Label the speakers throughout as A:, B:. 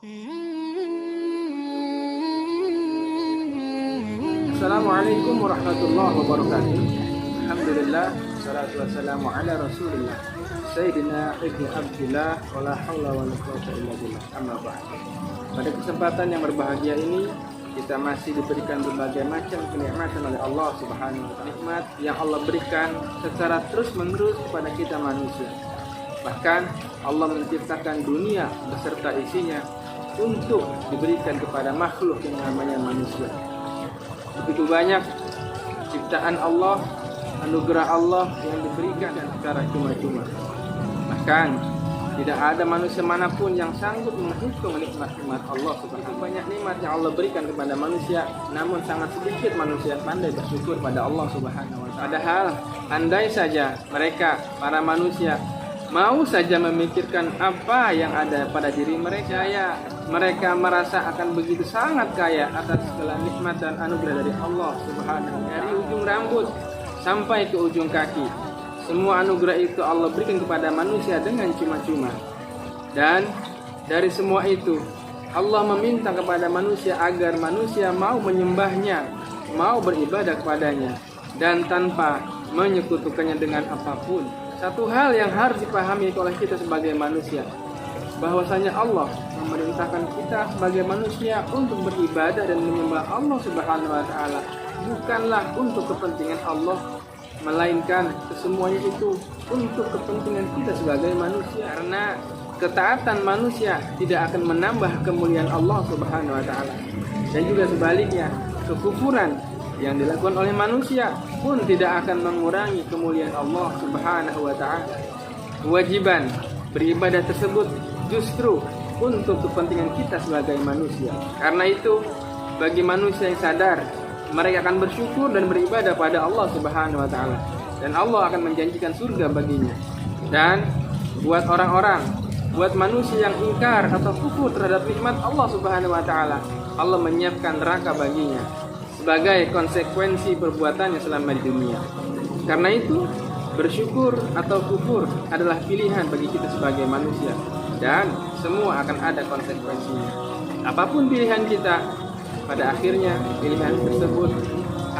A: Assalamualaikum warahmatullahi wabarakatuh. Alhamdulillah, salatu wassalamu ala rasulillah Sayyidina Ibni Abdillah wala hawla wala quwwata illa billah, amma ba'd. Pada kesempatan yang berbahagia ini, kita masih diberikan berbagai macam kenikmatan oleh Allah Subhanahu wa ta'ala. Nikmat yang Allah berikan secara terus-menerus kepada kita manusia. Bahkan Allah menciptakan dunia beserta isinya untuk diberikan kepada makhluk yang namanya manusia. Begitu banyak ciptaan Allah, anugerah Allah yang diberikan secara cuma-cuma. Bahkan tidak ada manusia manapun yang sanggup menghitung nikmat-nikmat Allah. Seperti banyak nikmat yang Allah berikan kepada manusia, namun sangat sedikit manusia pandai bersyukur pada Allah Subhanahu wa ta'ala. Padahal andai saja mereka, para manusia, mau saja memikirkan apa yang ada pada diri mereka, ya mereka merasa akan begitu sangat kaya atas segala nikmat dan anugerah dari Allah Subhanahu wa ta'ala. Dari ujung rambut sampai ke ujung kaki, semua anugerah itu Allah berikan kepada manusia dengan cuma-cuma. Dan dari semua itu Allah meminta kepada manusia agar manusia mau menyembahnya, mau beribadah kepadanya, dan tanpa menyekutukannya dengan apapun. Satu hal yang harus dipahami oleh kita sebagai manusia, bahwasanya Allah memerintahkan kita sebagai manusia untuk beribadah dan menyembah Allah Subhanahu wa ta'ala, bukanlah untuk kepentingan Allah, melainkan kesemuanya itu untuk kepentingan kita sebagai manusia. Karena ketaatan manusia tidak akan menambah kemuliaan Allah Subhanahu wa ta'ala, dan juga sebaliknya, kekufuran yang dilakukan oleh manusia pun tidak akan mengurangi kemuliaan Allah Subhanahu wa ta'ala. Kewajiban beribadah tersebut justru untuk kepentingan kita sebagai manusia. Karena itu, bagi manusia yang sadar, mereka akan bersyukur dan beribadah pada Allah Subhanahu wa ta'ala, dan Allah akan menjanjikan surga baginya. Dan buat orang-orang, buat manusia yang ingkar atau kufur terhadap nikmat Allah Subhanahu wa ta'ala, Allah menyiapkan neraka baginya sebagai konsekuensi perbuatannya selama di dunia. Karena itu, bersyukur atau kufur adalah pilihan bagi kita sebagai manusia, dan semua akan ada konsekuensinya. Apapun pilihan kita, pada akhirnya pilihan tersebut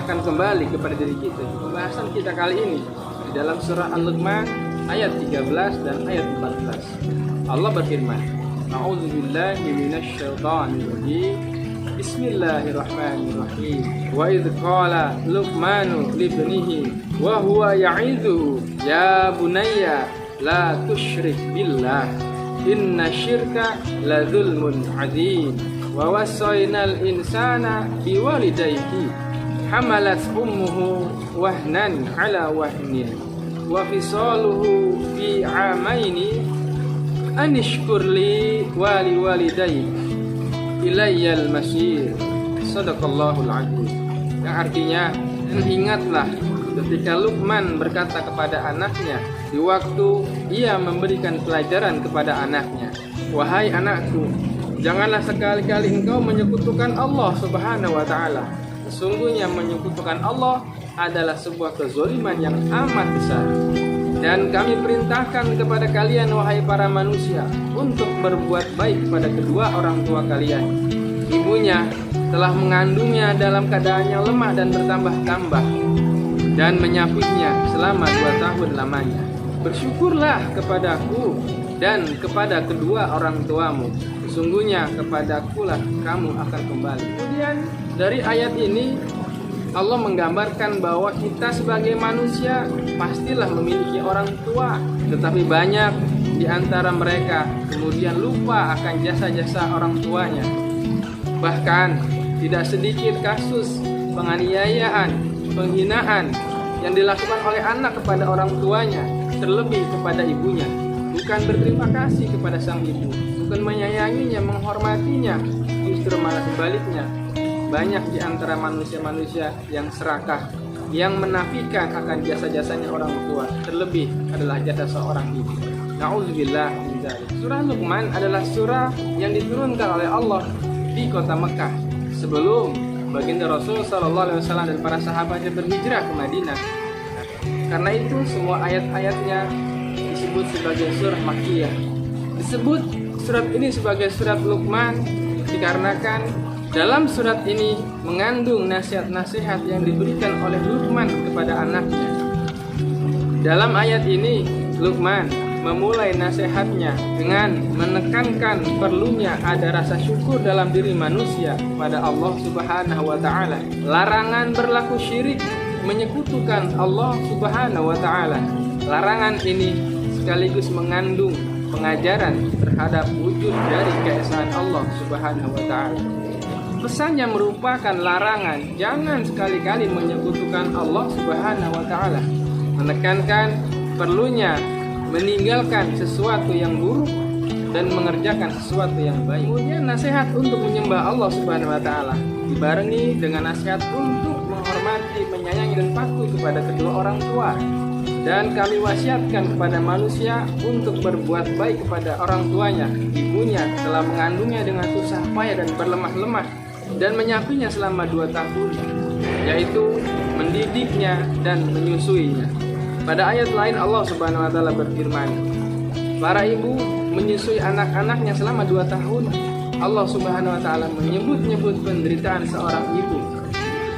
A: akan kembali kepada diri kita. Pembahasan kita kali ini di dalam surah Al-Luqman ayat 13 dan ayat 14. Allah berfirman, A'udzubillahi minasyaitonirrajim. Bismillahirrahmanirrahim. Wa idh qala Luqmanu libnihi wa huwa ya'idhu ya bunayya la tusyrik billah inna syirka la dzulmun 'adzim. Wa wassaynal insana biwalidayhi hamalat ummuhu wahnan 'ala wahnin wa fisaluhu fi 'amaini an ishkur li wa liwalidayhi ilayyal masir. Sadaqallahul azim. Yang artinya, ingatlah ketika Luqman berkata kepada anaknya di waktu ia memberikan pelajaran kepada anaknya, wahai anakku, janganlah sekali-kali engkau menyekutukan Allah Subhanahu wa ta'ala. Sesungguhnya menyekutukan Allah adalah sebuah kezaliman yang amat besar. Dan kami perintahkan kepada kalian, wahai para manusia, untuk berbuat baik kepada kedua orang tua kalian. Ibunya telah mengandungnya dalam keadaan yang lemah dan bertambah-tambah, dan menyapuinya selama 2 tahun lamanya. Bersyukurlah kepadaku dan kepada kedua orang tuamu. Sesungguhnya kepadakulah kamu akan kembali. Kemudian dari ayat ini Allah menggambarkan bahwa kita sebagai manusia pastilah memiliki orang tua, tetapi banyak di antara mereka kemudian lupa akan jasa-jasa orang tuanya. Bahkan tidak sedikit kasus penganiayaan, penghinaan yang dilakukan oleh anak kepada orang tuanya, terlebih kepada ibunya. Bukan berterima kasih kepada sang ibu, bukan menyayanginya, menghormatinya, justru malah sebaliknya. Banyak di antara manusia-manusia yang serakah, yang menafikan akan jasa-jasanya orang tua, terlebih adalah jasa seorang ibu. Na'udzubillah min dzalik. Surah Luqman adalah surah yang diturunkan oleh Allah di kota Mekah sebelum baginda Rasul sallallahu alaihi wasallam dan para sahabatnya berhijrah ke Madinah. Karena itu semua ayat-ayatnya disebut sebagai surah Makkiyah. Disebut surat ini sebagai surat Luqman dikarenakan dalam surat ini mengandung nasihat-nasihat yang diberikan oleh Luqman kepada anaknya. Dalam ayat ini Luqman memulai nasihatnya dengan menekankan perlunya ada rasa syukur dalam diri manusia pada Allah Subhanahu wa taala. Larangan berlaku syirik, menyekutukan Allah Subhanahu wa taala. Larangan ini sekaligus mengandung pengajaran terhadap wujud dari keesaan Allah Subhanahu wa taala. Pesannya merupakan larangan jangan sekali-kali menyekutukan Allah Subhanahu wa taala. Menekankan perlunya meninggalkan sesuatu yang buruk dan mengerjakan sesuatu yang baik. Kemudian nasihat untuk menyembah Allah Subhanahu wa taala dibarengi dengan nasihat untuk menghormati, menyayangi dan patuh kepada kedua orang tua. Dan kami wasiatkan kepada manusia untuk berbuat baik kepada orang tuanya. Ibunya telah mengandungnya dengan susah payah dan berlemah-lemah dan menyapinya selama 2 tahun, yaitu mendidiknya dan menyusuinya. Pada ayat lain Allah Subhanahu wa taala berfirman, para ibu menyusui anak-anaknya selama 2 tahun. Allah Subhanahu wa taala menyebut-nyebut penderitaan seorang ibu,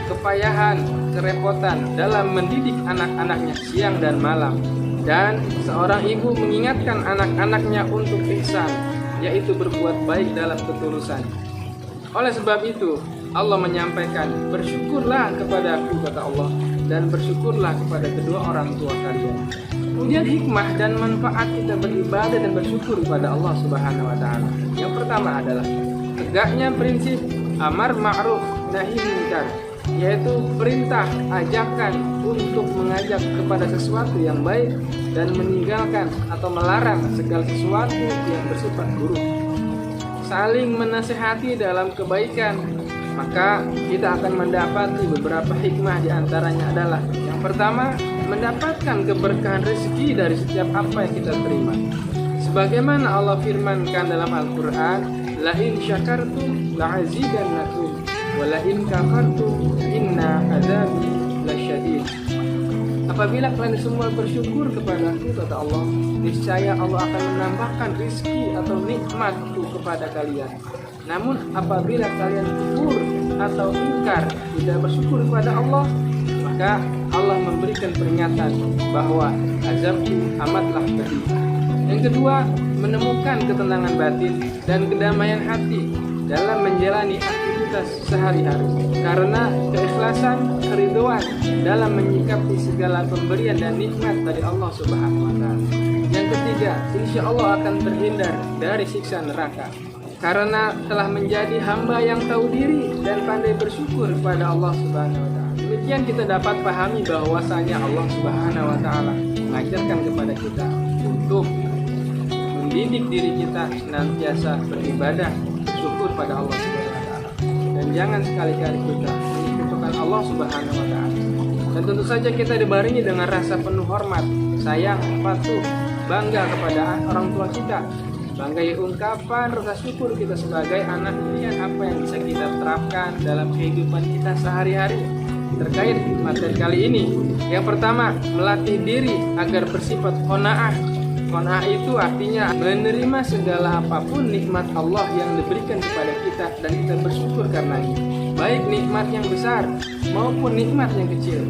A: kepayahan, kerepotan dalam mendidik anak-anaknya siang dan malam. Dan seorang ibu mengingatkan anak-anaknya untuk ihsan, yaitu berbuat baik dalam ketulusan. Oleh sebab itu Allah menyampaikan, bersyukurlah kepadaku, kata Allah, dan bersyukurlah kepada kedua orang tua kalian. Kemudian hikmah dan manfaat kita beribadah dan bersyukur kepada Allah Subhanahu wa taala. Yang pertama adalah tegaknya prinsip amar ma'ruf nahi munkar, yaitu perintah ajakan untuk mengajak kepada sesuatu yang baik dan meninggalkan atau melarang segala sesuatu yang bersifat buruk. Saling menasihati dalam kebaikan, maka kita akan mendapati beberapa hikmah. Di antaranya adalah yang pertama, mendapatkan keberkahan rezeki dari setiap apa yang kita terima. Sebagaimana Allah firmankan dalam Al-Quran, la in syakartum la'azidannakum wa la in kafartum inna azabi lasyadid. Apabila kalian semua bersyukur kepadaku, kata Allah, niscaya Allah akan menambahkan rezeki atau nikmat-Ku kepada kalian. Namun apabila kalian kufur atau ingkar, tidak bersyukur kepada Allah, maka Allah memberikan peringatan bahwa azabku amatlah pedih. Yang kedua, menemukan ketenangan batin dan kedamaian hati dalam menjalani aktivitas sehari-hari karena keikhlasan, keridhaan dalam menyikapi segala pemberian dan nikmat dari Allah Subhanahu wa taala. Yang ketiga, insya Allah akan terhindar dari siksa neraka karena telah menjadi hamba yang tahu diri dan pandai bersyukur kepada Allah Subhanahu wa taala. Demikian kita dapat pahami bahwasanya Allah Subhanahu wa taala mengajarkan kepada kita untuk mendidik diri kita senantiasa beribadah, bersyukur pada Allah Subhanahu wa taala. Dan jangan sekali-kali kita menyekutukan Allah Subhanahu wa taala. Dan tentu saja kita dibarengi dengan rasa penuh hormat, sayang, patuh, bangga kepada orang tua kita. Banggai ungkapan rasa syukur kita sebagai anak. Kemudian apa yang bisa kita terapkan dalam kehidupan kita sehari-hari terkait materi kali ini. Yang pertama, melatih diri agar bersifat qanaah. Qanaah itu artinya menerima segala apapun nikmat Allah yang diberikan kepada kita dan kita bersyukur karenanya, baik nikmat yang besar maupun nikmat yang kecil.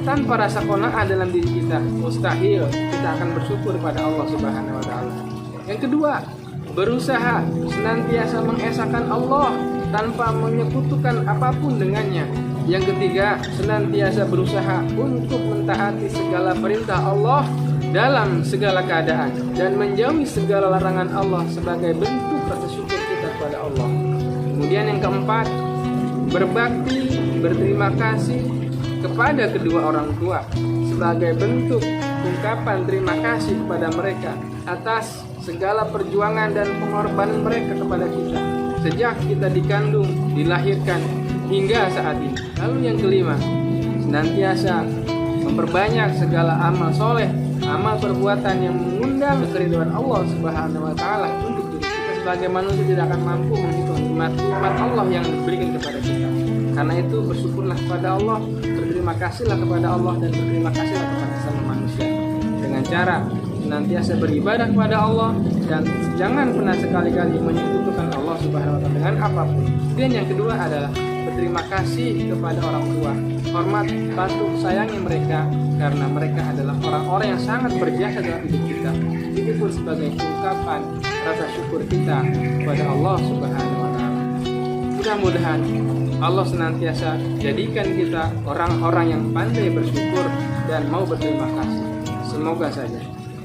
A: Tanpa rasa qanaah dalam diri kita, mustahil kita akan bersyukur pada Allah Subhanahu wa taala. Yang kedua, berusaha senantiasa mengesahkan Allah tanpa menyekutukan apapun dengannya. Yang ketiga, senantiasa berusaha untuk mentaati segala perintah Allah dalam segala keadaan dan menjauhi segala larangan Allah sebagai bentuk rasa syukur kita kepada Allah. Kemudian yang keempat, berbakti, berterima kasih kepada kedua orang tua sebagai bentuk ungkapan terima kasih kepada mereka atas segala perjuangan dan pengorbanan mereka kepada kita sejak kita dikandung, dilahirkan hingga saat ini. Lalu yang kelima, senantiasa memperbanyak segala amal soleh, amal perbuatan yang mengundang keridhaan Allah Subhanahu wa taala untuk diri kita. Sebagai manusia tidak akan mampu menghitung nikmat Allah yang diberikan kepada kita. Karena itu bersyukurlah kepada Allah, berterima kasihlah kepada Allah, dan berterima kasihlah kepada sesama manusia dengan cara senantiasa beribadah kepada Allah dan jangan pernah sekali-kali menyekutukan Allah Subhanahu wa taala dengan apapun. Dan yang kedua adalah berterima kasih kepada orang tua, hormat, patuh, sayangi mereka karena mereka adalah orang-orang yang sangat berjasa dalam hidup kita. Itu pun sebagai ungkapan rasa syukur kita kepada Allah Subhanahu wa taala. Mudah-mudahan Allah senantiasa jadikan kita orang-orang yang pandai bersyukur dan mau berterima kasih. Semoga saja.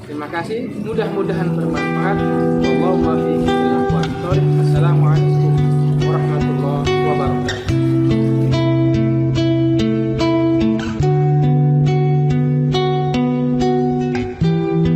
A: Terima kasih, mudah-mudahan bermanfaat. Wallahu a'lam bishawab. Assalamualaikum.